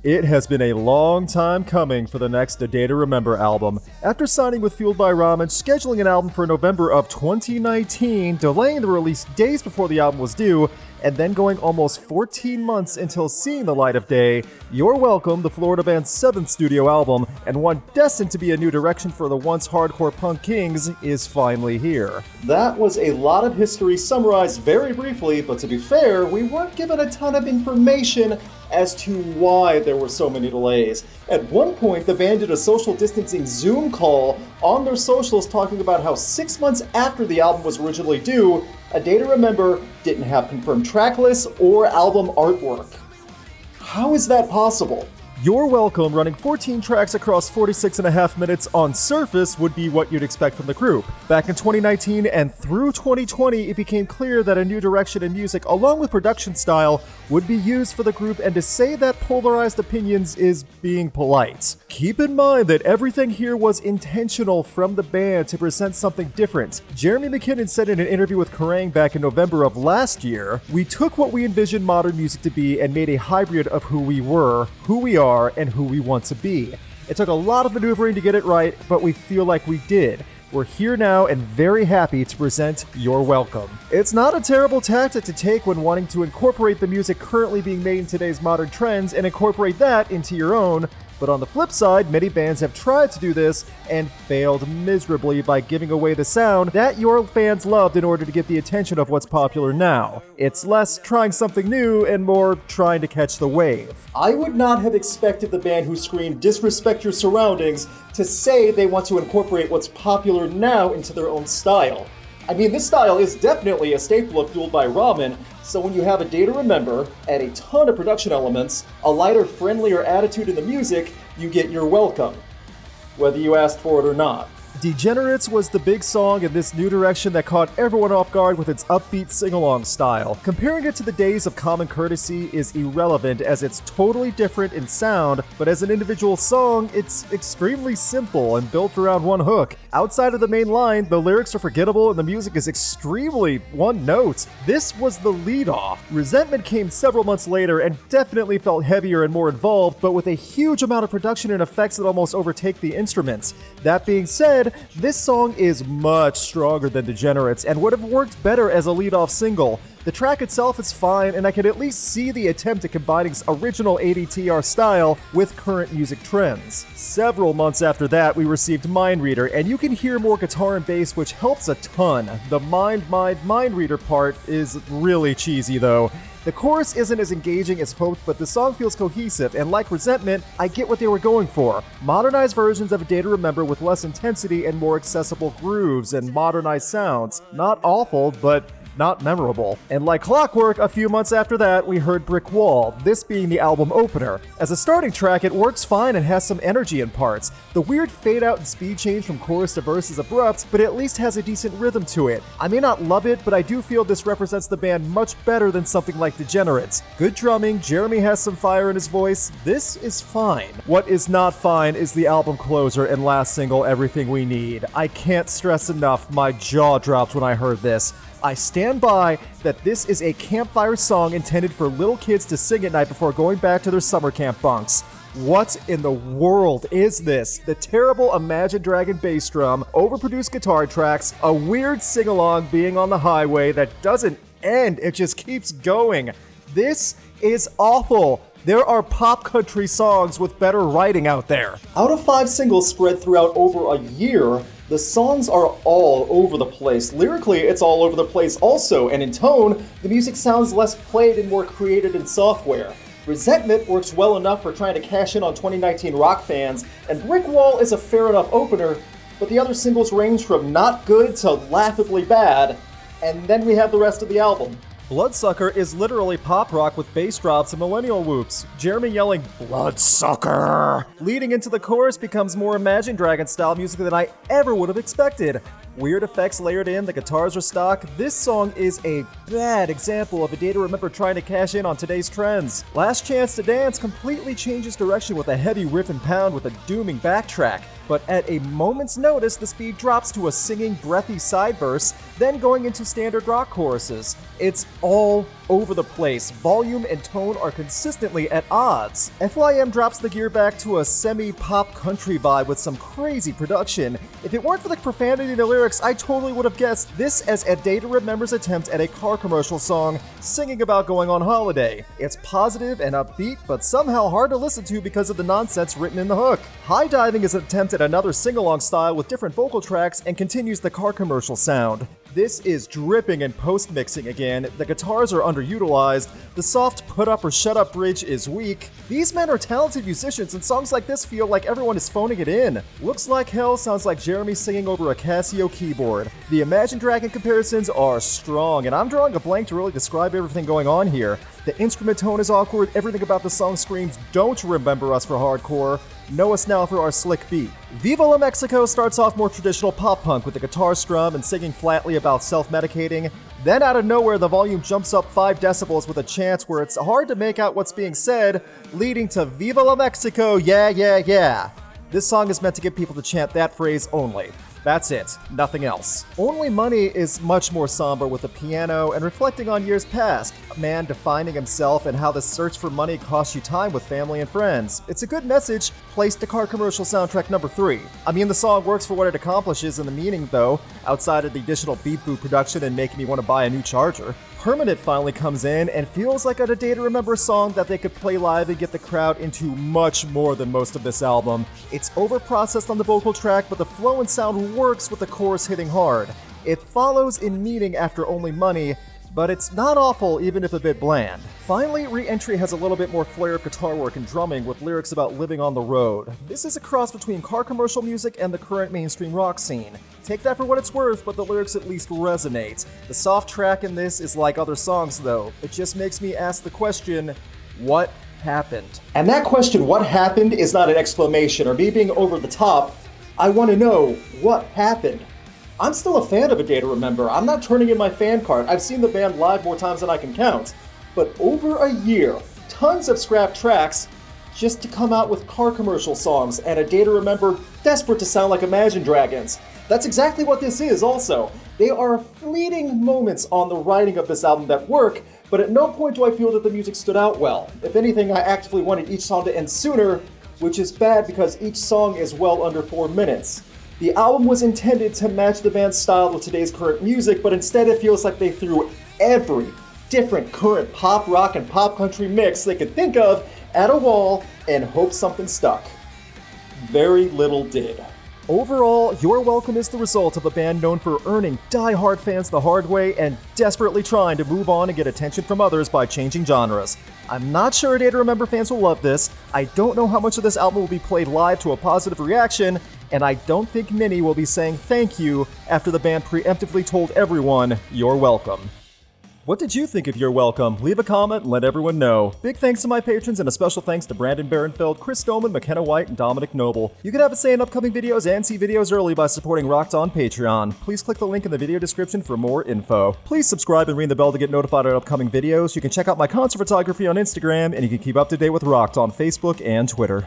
It has been a long time coming for the next A Day to Remember album. After signing with Fueled by Ramen, scheduling an album for November of 2019, delaying the release days before the album was due, and then going almost 14 months until seeing the light of day, You're Welcome, the Florida band's 7th studio album, and one destined to be a new direction for the once hardcore punk kings, is finally here. That was a lot of history summarized very briefly, but to be fair, we weren't given a ton of information as to why there were so many delays. At one point, the band did a social distancing Zoom call on their socials talking about how 6 months after the album was originally due, A Day to Remember didn't have confirmed track lists or album artwork. How is that possible? You're Welcome, running 14 tracks across 46.5 minutes on surface, would be what you'd expect from the group. Back in 2019 and through 2020, it became clear that a new direction in music, along with production style, would be used for the group, and to say that polarized opinions is being polite. Keep in mind that everything here was intentional from the band to present something different. Jeremy McKinnon said in an interview with Kerrang! Back in November of last year, "We took what we envisioned modern music to be and made a hybrid of who we were, who we are, and who we want to be. It took a lot of maneuvering to get it right, but we feel like we did. We're here now and very happy to present You're Welcome." It's not a terrible tactic to take when wanting to incorporate the music currently being made in today's modern trends and incorporate that into your own. But on the flip side, many bands have tried to do this and failed miserably by giving away the sound that your fans loved in order to get the attention of what's popular now. It's less trying something new and more trying to catch the wave. I would not have expected the band who screamed "disrespect your surroundings" to say they want to incorporate what's popular now into their own style. I mean, this style is definitely a staple of Fueled by Ramen, so when you have A Day to Remember, add a ton of production elements, a lighter, friendlier attitude in the music, you get You're Welcome, whether you asked for it or not. Degenerates was the big song in this new direction that caught everyone off guard with its upbeat sing-along style. Comparing it to the days of Common Courtesy is irrelevant as it's totally different in sound, but as an individual song, it's extremely simple and built around one hook. Outside of the main line, the lyrics are forgettable and the music is extremely one note. This was the lead-off. Resentment came several months later and definitely felt heavier and more involved, but with a huge amount of production and effects that almost overtake the instruments. That being said, this song is much stronger than Degenerates and would have worked better as a lead-off single. The track itself is fine, and I can at least see the attempt at combining original ADTR style with current music trends. Several months after that, we received Mind Reader, and you can hear more guitar and bass, which helps a ton. The Mind Reader part is really cheesy, though. The chorus isn't as engaging as hoped, but the song feels cohesive, and like Resentment, I get what they were going for. Modernized versions of A Day to Remember with less intensity and more accessible grooves and modernized sounds. Not awful, but not memorable. And like clockwork, a few months after that, we heard Brick Wall, this being the album opener. As a starting track, it works fine and has some energy in parts. The weird fade out and speed change from chorus to verse is abrupt, but at least has a decent rhythm to it. I may not love it, but I do feel this represents the band much better than something like Degenerates. Good drumming, Jeremy has some fire in his voice, this is fine. What is not fine is the album closer and last single, Everything We Need. I can't stress enough, my jaw dropped when I heard this. I stand by that this is a campfire song intended for little kids to sing at night before going back to their summer camp bunks. What in the world is this? The terrible Imagine Dragon bass drum, overproduced guitar tracks, a weird sing-along being on the highway that doesn't end, it just keeps going. This is awful. There are pop country songs with better writing out there. Out of 5 singles spread throughout over a year, the songs are all over the place. Lyrically, it's all over the place also, and in tone, the music sounds less played and more created in software. Resentment works well enough for trying to cash in on 2019 rock fans, and Brick Wall is a fair enough opener, but the other singles range from not good to laughably bad, and then we have the rest of the album. Bloodsucker is literally pop rock with bass drops and millennial whoops. Jeremy yelling, "Bloodsucker!" leading into the chorus becomes more Imagine Dragon style music than I ever would have expected. Weird effects layered in, the guitars are stock. This song is a bad example of A Day to Remember trying to cash in on today's trends. Last Chance to Dance completely changes direction with a heavy riff and pound with a dooming backtrack. but at a moment's notice, the speed drops to a singing, breathy side verse, then going into standard rock choruses. It's all over the place. Volume and tone are consistently at odds. FYM drops the gear back to a semi-pop country vibe with some crazy production. If it weren't for the profanity in the lyrics, I totally would have guessed this as A Day to Remember's attempt at a car commercial song singing about going on holiday. It's positive and upbeat, but somehow hard to listen to because of the nonsense written in the hook. High Diving is an attempt at another sing-along style with different vocal tracks and continues the car commercial sound. This is dripping and post-mixing again, the guitars are underutilized, the soft put up or shut up bridge is weak. These men are talented musicians and songs like this feel like everyone is phoning it in. Looks Like Hell sounds like Jeremy singing over a Casio keyboard. The Imagine Dragon comparisons are strong, and I'm drawing a blank to really describe everything going on here. The instrument tone is awkward, everything about the song screams, "Don't remember us for hardcore. Know us now for our slick beat." Viva La Mexico starts off more traditional pop-punk with the guitar strum and singing flatly about self-medicating. Then out of nowhere, the volume jumps up 5 decibels with a chant where it's hard to make out what's being said, leading to Viva La Mexico, yeah, yeah, yeah. This song is meant to get people to chant that phrase only. That's it, nothing else. Only Money is much more somber with the piano and reflecting on years past, a man defining himself and how the search for money costs you time with family and friends. It's a good message, placed to car commercial soundtrack number 3. I mean, the song works for what it accomplishes in the meaning though, outside of the additional beat boot production and making me want to buy a new charger. Permanent finally comes in and feels like a Day to Remember song that they could play live and get the crowd into much more than most of this album. It's overprocessed on the vocal track, but the flow and sound works with the chorus hitting hard. It follows in meaning after Only Money, but it's not awful even if a bit bland. Finally, Re-Entry has a little bit more flair of guitar work and drumming with lyrics about living on the road. This is a cross between car commercial music and the current mainstream rock scene. Take that for what it's worth, but the lyrics at least resonate. The soft track in this is like other songs though. It just makes me ask the question, what happened? And that question, what happened, is not an exclamation or me being over the top. I want to know, what happened? I'm still a fan of A Day to Remember. I'm not turning in my fan card. I've seen the band live more times than I can count. But over a year, tons of scrapped tracks just to come out with car commercial songs and A Day to Remember desperate to sound like Imagine Dragons. That's exactly what this is also. They are fleeting moments on the writing of this album that work, but at no point do I feel that the music stood out well. If anything, I actively wanted each song to end sooner, which is bad because each song is well under 4 minutes. The album was intended to match the band's style with today's current music, but instead it feels like they threw every different current pop, rock, and pop country mix they could think of at a wall and hope something stuck. Very little did. Overall, You're Welcome is the result of a band known for earning die-hard fans the hard way and desperately trying to move on and get attention from others by changing genres. I'm not sure A Day to Remember fans will love this, I don't know how much of this album will be played live to a positive reaction, and I don't think many will be saying thank you after the band preemptively told everyone, you're welcome. What did you think of You're Welcome? Leave a comment and let everyone know. Big thanks to my patrons and a special thanks to Brandon Barenfeld, Chris Stoneman, McKenna White, and Dominic Noble. You can have a say in upcoming videos and see videos early by supporting Rocked on Patreon. Please click the link in the video description for more info. Please subscribe and ring the bell to get notified of upcoming videos. You can check out my concert photography on Instagram, and you can keep up to date with Rocked on Facebook and Twitter.